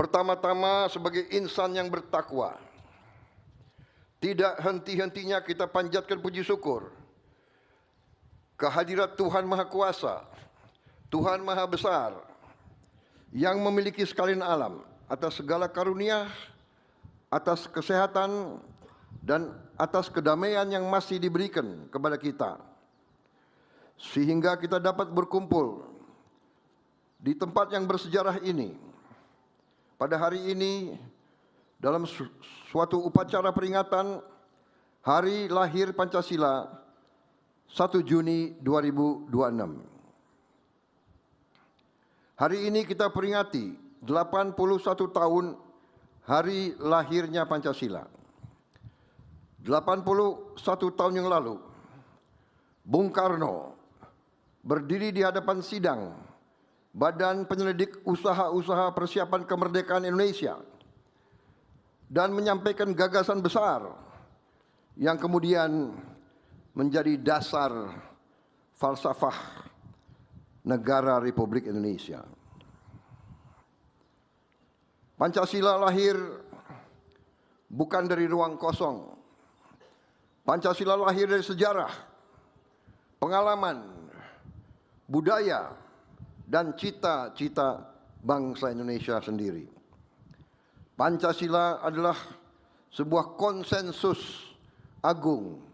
Pertama-tama sebagai insan yang bertakwa, tidak henti-hentinya kita panjatkan puji syukur kehadirat Tuhan Maha Kuasa, Tuhan Maha Besar, yang memiliki sekalian alam, atas segala karunia, atas kesehatan, dan atas kedamaian yang masih diberikan kepada kita, sehingga kita dapat berkumpul di tempat yang bersejarah ini pada hari ini dalam suatu upacara peringatan Hari Lahir Pancasila 1 Juni 2026. Hari ini kita peringati 81 tahun hari lahirnya Pancasila. 81 tahun yang lalu, Bung Karno berdiri di hadapan sidang Badan Penyelidik Usaha-Usaha Persiapan Kemerdekaan Indonesia dan menyampaikan gagasan besar yang kemudian menjadi dasar falsafah negara Republik Indonesia. Pancasila lahir bukan dari ruang kosong. Pancasila lahir dari sejarah, pengalaman, budaya, dan cita-cita bangsa Indonesia sendiri. Pancasila adalah sebuah konsensus agung,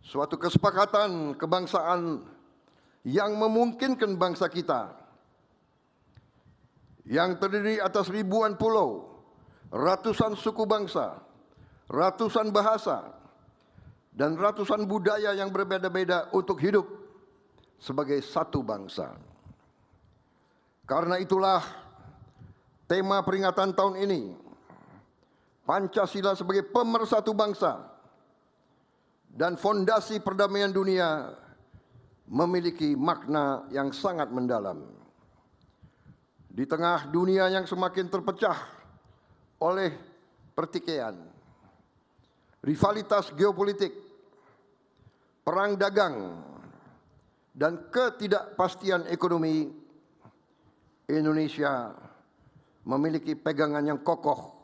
suatu kesepakatan kebangsaan yang memungkinkan bangsa kita yang terdiri atas ribuan pulau, ratusan suku bangsa, ratusan bahasa, dan ratusan budaya yang berbeda-beda untuk hidup sebagai satu bangsa. Karena itulah tema peringatan tahun ini, Pancasila sebagai pemersatu bangsa dan fondasi perdamaian dunia, memiliki makna yang sangat mendalam. Di tengah dunia yang semakin terpecah oleh pertikaian, rivalitas geopolitik, perang dagang, dan ketidakpastian ekonomi, Indonesia memiliki pegangan yang kokoh.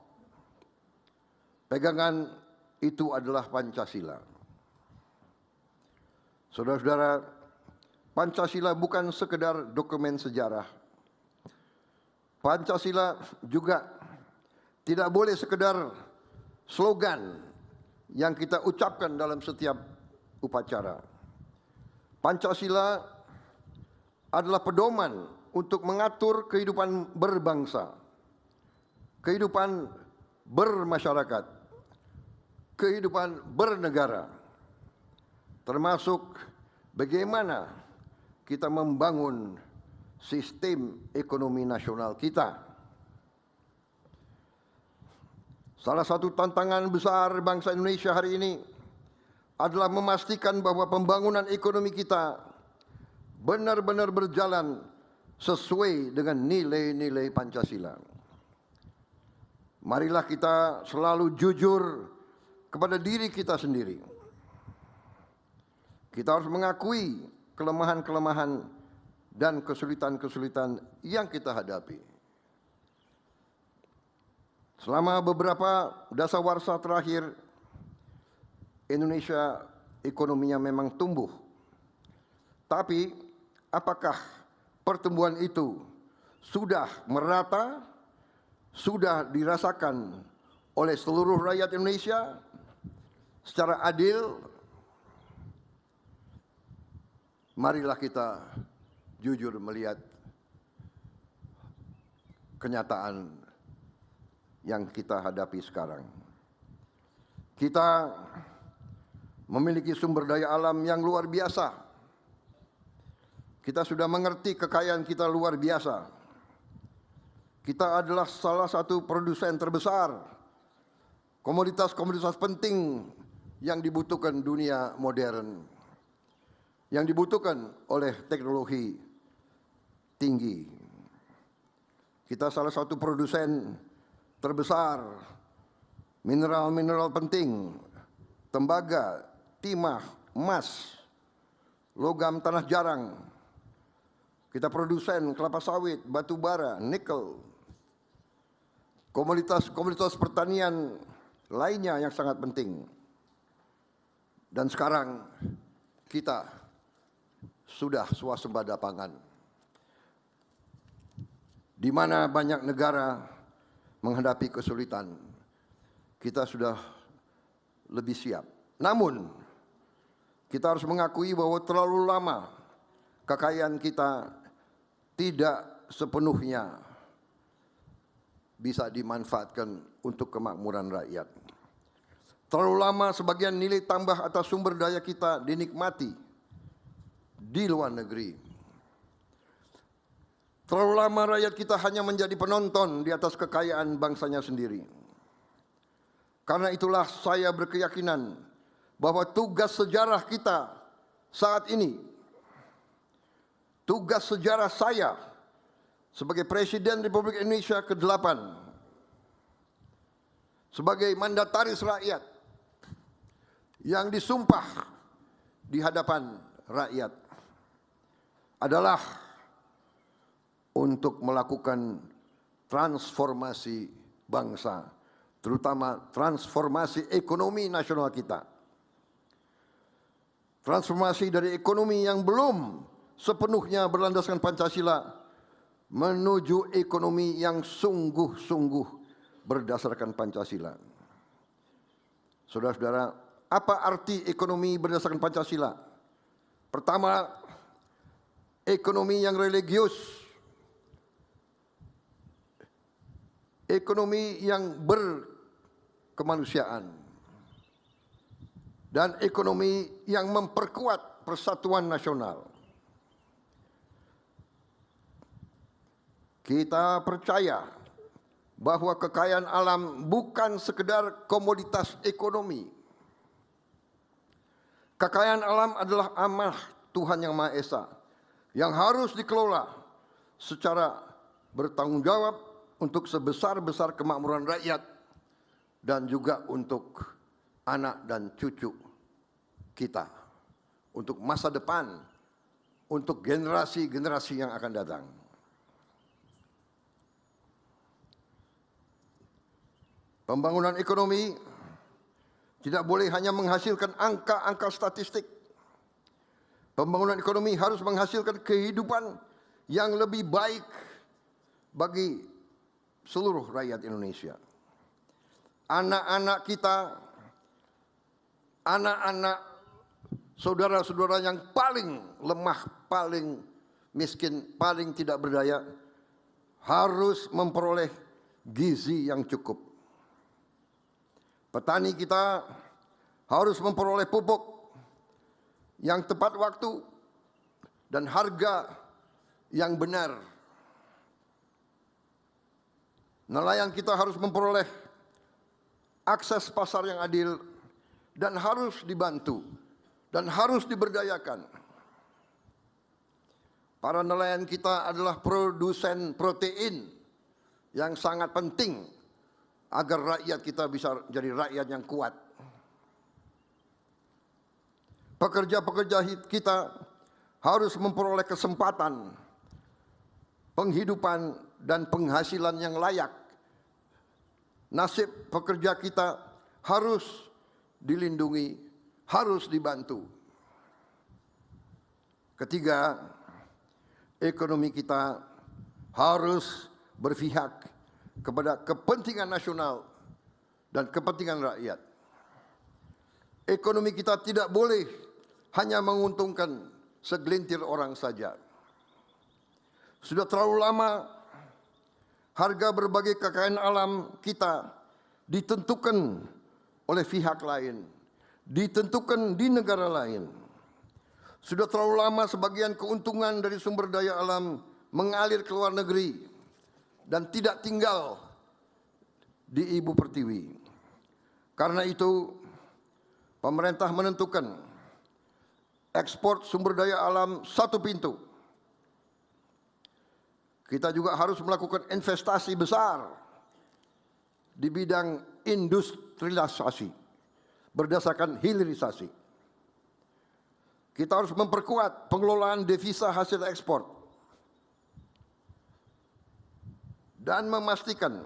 Pegangan itu adalah Pancasila. Saudara-saudara, Pancasila bukan sekedar dokumen sejarah. Pancasila juga tidak boleh sekedar slogan yang kita ucapkan dalam setiap upacara. Pancasila adalah pedoman untuk mengatur kehidupan berbangsa, kehidupan bermasyarakat, kehidupan bernegara, termasuk bagaimana kita membangun sistem ekonomi nasional kita. Salah satu tantangan besar bangsa Indonesia hari ini adalah memastikan bahwa pembangunan ekonomi kita benar-benar berjalan sesuai dengan nilai-nilai Pancasila. Marilah kita selalu jujur kepada diri kita sendiri. Kita harus mengakui kelemahan-kelemahan dan kesulitan-kesulitan yang kita hadapi. Selama beberapa dasawarsa terakhir, Indonesia ekonominya memang tumbuh. Tapi apakah pertumbuhan itu sudah merata, sudah dirasakan oleh seluruh rakyat Indonesia secara adil? Marilah kita jujur melihat kenyataan yang kita hadapi sekarang. Kita memiliki sumber daya alam yang luar biasa. Kita sudah mengerti kekayaan kita luar biasa. Kita adalah salah satu produsen terbesar komoditas-komoditas penting yang dibutuhkan dunia modern, yang dibutuhkan oleh teknologi tinggi. Kita salah satu produsen terbesar mineral-mineral penting, tembaga, timah, emas, logam tanah jarang. Kita produsen kelapa sawit, batu bara, nikel, komoditas pertanian lainnya yang sangat penting. Dan sekarang kita sudah swasembada pangan, di mana banyak negara menghadapi kesulitan. Kita sudah lebih siap. Namun, kita harus mengakui bahwa terlalu lama kekayaan kita tidak sepenuhnya bisa dimanfaatkan untuk kemakmuran rakyat. Terlalu lama sebagian nilai tambah atas sumber daya kita dinikmati di luar negeri. Terlalu lama rakyat kita hanya menjadi penonton di atas kekayaan bangsanya sendiri. Karena itulah saya berkeyakinan bahwa tugas sejarah kita saat ini, tugas sejarah saya sebagai Presiden Republik Indonesia ke-8, sebagai mandataris rakyat yang disumpah di hadapan rakyat, adalah untuk melakukan transformasi bangsa, terutama transformasi ekonomi nasional kita. Transformasi dari ekonomi yang belum sepenuhnya berlandaskan Pancasila menuju ekonomi yang sungguh-sungguh berdasarkan Pancasila. Saudara-saudara, apa arti ekonomi berdasarkan Pancasila? Pertama, ekonomi yang religius, ekonomi yang berkemanusiaan, dan ekonomi yang memperkuat persatuan nasional. Kita percaya bahwa kekayaan alam bukan sekedar komoditas ekonomi. Kekayaan alam adalah amanah Tuhan Yang Maha Esa yang harus dikelola secara bertanggung jawab untuk sebesar-besar kemakmuran rakyat dan juga untuk anak dan cucu kita, untuk masa depan, untuk generasi-generasi yang akan datang. Pembangunan ekonomi tidak boleh hanya menghasilkan angka-angka statistik. Pembangunan ekonomi harus menghasilkan kehidupan yang lebih baik bagi seluruh rakyat Indonesia. Anak-anak kita, anak-anak saudara-saudara yang paling lemah, paling miskin, paling tidak berdaya, harus memperoleh gizi yang cukup. Petani kita harus memperoleh pupuk yang tepat waktu dan harga yang benar. Nelayan kita harus memperoleh akses pasar yang adil dan harus dibantu dan harus diberdayakan. Para nelayan kita adalah produsen protein yang sangat penting agar rakyat kita bisa jadi rakyat yang kuat. Pekerja-pekerja kita harus memperoleh kesempatan penghidupan dan penghasilan yang layak. Nasib pekerja kita harus dilindungi, harus dibantu. Ketiga, ekonomi kita harus berpihak kepada kepentingan nasional dan kepentingan rakyat. Ekonomi kita tidak boleh hanya menguntungkan segelintir orang saja. Sudah terlalu lama harga berbagai kekayaan alam kita ditentukan oleh pihak lain, ditentukan di negara lain. Sudah terlalu lama sebagian keuntungan dari sumber daya alam mengalir ke luar negeri dan tidak tinggal di ibu pertiwi. Karena itu, pemerintah menentukan ekspor sumber daya alam satu pintu. Kita juga harus melakukan investasi besar di bidang industrialisasi berdasarkan hilirisasi. Kita harus memperkuat pengelolaan devisa hasil ekspor dan memastikan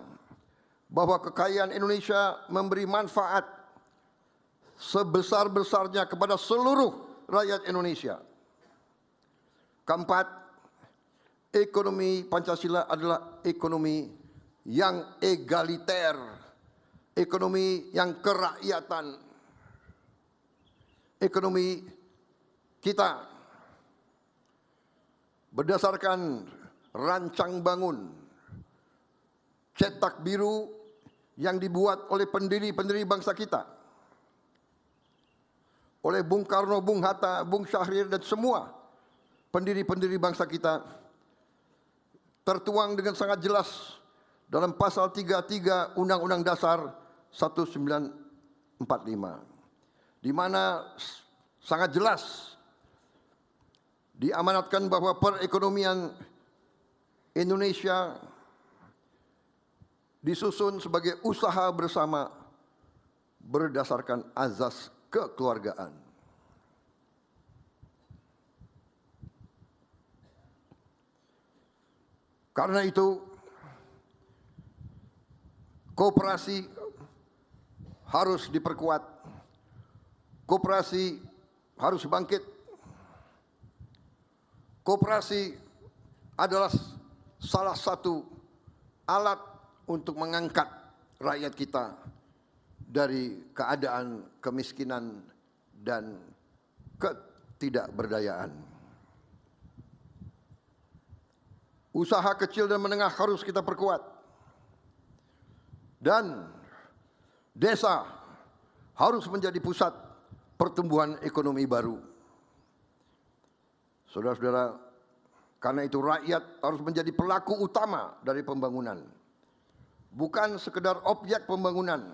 bahwa kekayaan Indonesia memberi manfaat sebesar-besarnya kepada seluruh rakyat Indonesia. Keempat, ekonomi Pancasila adalah ekonomi yang egaliter, ekonomi yang kerakyatan, ekonomi kita berdasarkan rancang bangun cetak biru yang dibuat oleh pendiri-pendiri bangsa kita, oleh Bung Karno, Bung Hatta, Bung Syahrir, dan semua pendiri-pendiri bangsa kita, tertuang dengan sangat jelas dalam pasal 33 Undang-Undang Dasar 1945, di mana sangat jelas diamanatkan bahwa perekonomian Indonesia disusun sebagai usaha bersama berdasarkan azas kekeluargaan. Karena itu, koperasi harus diperkuat, koperasi harus bangkit. Koperasi adalah salah satu alat untuk mengangkat rakyat kita dari keadaan kemiskinan dan ketidakberdayaan. Usaha kecil dan menengah harus kita perkuat. Dan desa harus menjadi pusat pertumbuhan ekonomi baru. Saudara-saudara, karena itu rakyat harus menjadi pelaku utama dari pembangunan, bukan sekedar objek pembangunan,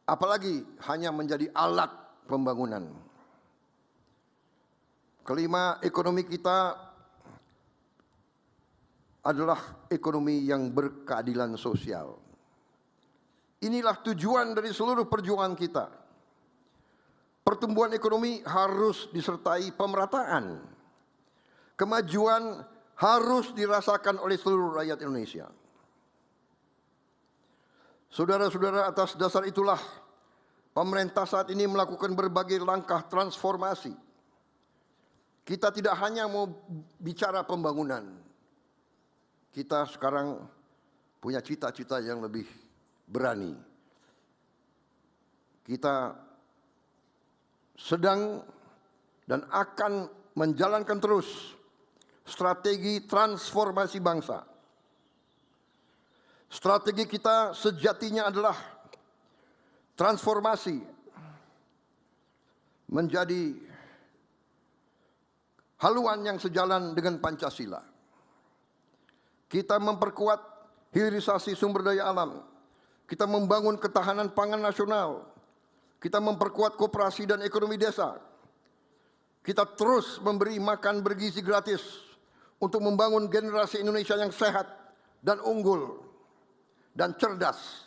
apalagi hanya menjadi alat pembangunan. Kelima, ekonomi kita adalah ekonomi yang berkeadilan sosial. Inilah tujuan dari seluruh perjuangan kita. Pertumbuhan ekonomi harus disertai pemerataan. Kemajuan harus dirasakan oleh seluruh rakyat Indonesia. Saudara-saudara, atas dasar itulah pemerintah saat ini melakukan berbagai langkah transformasi. Kita tidak hanya mau bicara pembangunan. Kita sekarang punya cita-cita yang lebih berani. Kita sedang dan akan menjalankan terus strategi transformasi bangsa. Strategi kita sejatinya adalah transformasi menjadi haluan yang sejalan dengan Pancasila. Kita memperkuat hilirisasi sumber daya alam. Kita membangun ketahanan pangan nasional. Kita memperkuat koperasi dan ekonomi desa. Kita terus memberi makan bergizi gratis untuk membangun generasi Indonesia yang sehat dan unggul dan cerdas.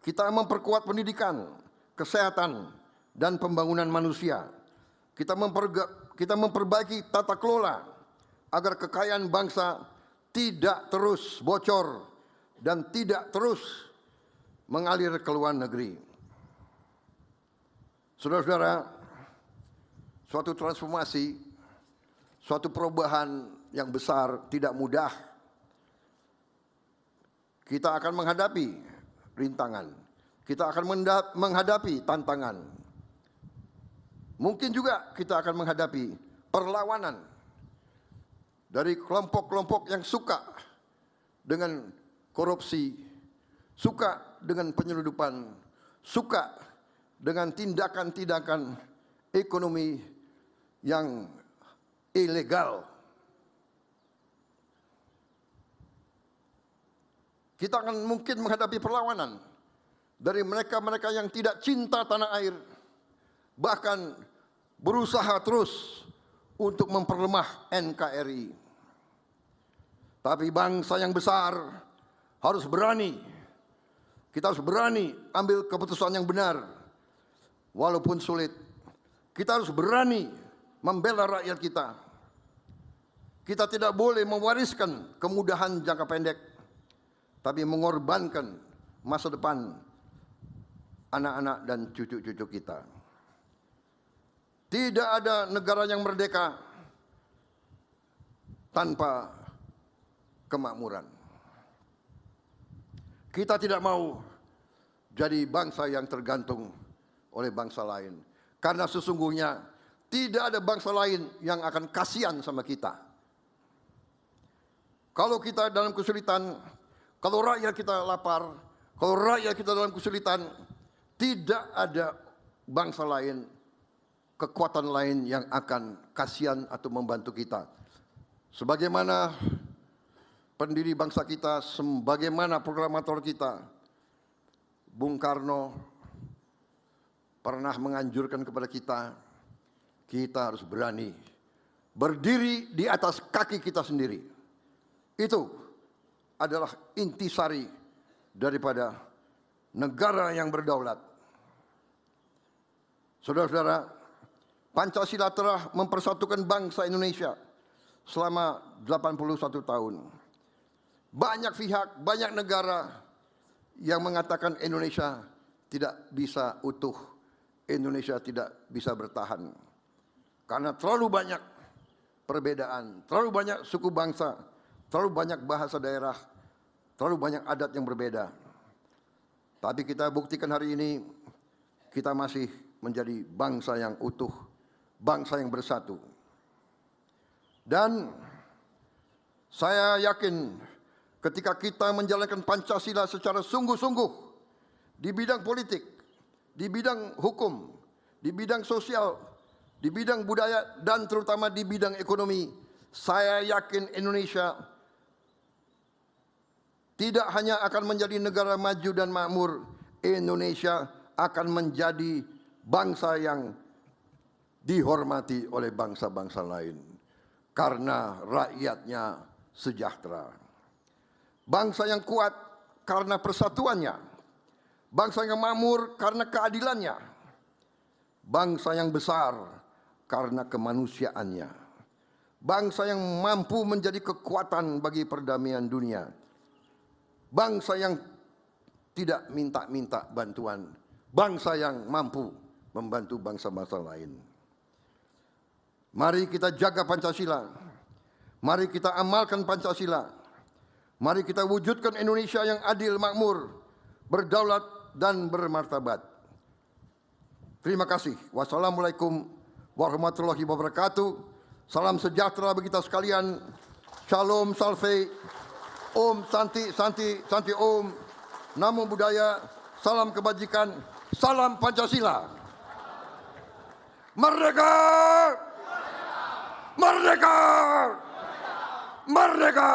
Kita memperkuat pendidikan, kesehatan, dan pembangunan manusia. Kita memperbaiki tata kelola agar kekayaan bangsa tidak terus bocor dan tidak terus mengalir ke luar negeri. Saudara-saudara, suatu transformasi, suatu perubahan yang besar tidak mudah. Kita akan menghadapi rintangan, kita akan menghadapi tantangan. Mungkin juga kita akan menghadapi perlawanan dari kelompok-kelompok yang suka dengan korupsi, suka dengan penyeludupan, suka dengan tindakan-tindakan ekonomi yang ilegal. Kita akan mungkin menghadapi perlawanan dari mereka-mereka yang tidak cinta tanah air, bahkan berusaha terus untuk memperlemah NKRI. Tapi bangsa yang besar harus berani. Kita harus berani ambil keputusan yang benar, walaupun sulit. Kita harus berani membela rakyat kita. Kita tidak boleh mewariskan kemudahan jangka pendek. tapi mengorbankan masa depan anak-anak dan cucu-cucu kita. Tidak ada negara yang merdeka tanpa kemakmuran. Kita tidak mau jadi bangsa yang tergantung oleh bangsa lain. Karena sesungguhnya tidak ada bangsa lain yang akan kasihan sama kita. Kalau kita dalam kesulitan, kalau rakyat kita lapar, kalau rakyat kita dalam kesulitan, tidak ada bangsa lain, kekuatan lain yang akan kasihan atau membantu kita. Sebagaimana pendiri bangsa kita, sebagaimana proklamator kita, Bung Karno pernah menganjurkan kepada kita, kita harus berani berdiri di atas kaki kita sendiri. Itu adalah intisari daripada negara yang berdaulat. Saudara-saudara, Pancasila telah mempersatukan bangsa Indonesia selama 81 tahun. Banyak pihak, banyak negara yang mengatakan Indonesia tidak bisa utuh, Indonesia tidak bisa bertahan. Karena terlalu banyak perbedaan, terlalu banyak suku bangsa, terlalu banyak bahasa daerah, terlalu banyak adat yang berbeda. Tapi kita buktikan hari ini, kita masih menjadi bangsa yang utuh, bangsa yang bersatu. Dan saya yakin ketika kita menjalankan Pancasila secara sungguh-sungguh di bidang politik, di bidang hukum, di bidang sosial, di bidang budaya, dan terutama di bidang ekonomi, saya yakin Indonesia tidak hanya akan menjadi negara maju dan makmur, Indonesia akan menjadi bangsa yang dihormati oleh bangsa-bangsa lain karena rakyatnya sejahtera. Bangsa yang kuat karena persatuannya, bangsa yang makmur karena keadilannya, bangsa yang besar karena kemanusiaannya, bangsa yang mampu menjadi kekuatan bagi perdamaian dunia, bangsa yang tidak minta-minta bantuan, bangsa yang mampu membantu bangsa-bangsa lain. Mari kita jaga Pancasila. Mari kita amalkan Pancasila. Mari kita wujudkan Indonesia yang adil, makmur, berdaulat, dan bermartabat. Terima kasih. Wassalamualaikum warahmatullahi wabarakatuh. Salam sejahtera bagi kita sekalian. Shalom, salve, Om, Santi, Santi, Santi Om. Namo Buddhaya, salam kebajikan, salam Pancasila. Merdeka! Merdeka! Merdeka!